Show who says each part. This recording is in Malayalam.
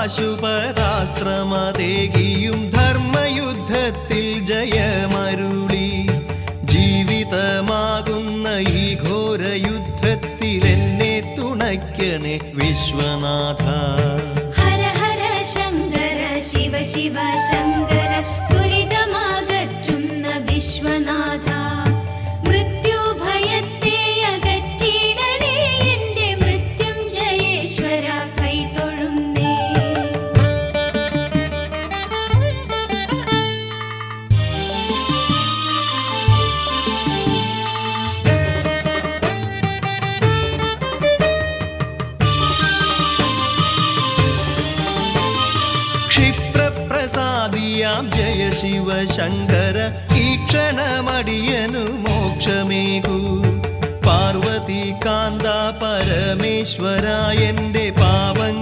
Speaker 1: പാശുപതാസ്ത്രമതേകിയും ധർമ്മയുദ്ധത്തിൽ ജയമരുളി. ജീവിതമാകുന്ന ഈ ഘോരയുദ്ധത്തിൽ എന്നെ തുണയ്ക്കണേ വിശ്വനാഥ.
Speaker 2: ഹര ഹര ശങ്കര ശിവ ശിവ ശങ്കര ദുരിതമാകറ്റുന്ന വിശ്വനാഥ. മൃത്യുഭയത്തെ അകറ്റിയിടണേ എന്റെ മൃത്യുഞ്ജയേശ്വര കൈതൊഴുന്നേ.
Speaker 1: ക്ഷിപ്രപ്രസാദിയാം ജയ ശിവ ശങ്കര ഈ ക്ഷണമടിയനു മോക്ഷമേകൂ. പാർവതി കാന്ത പരമേശ്വര എന്റെ പാവൻ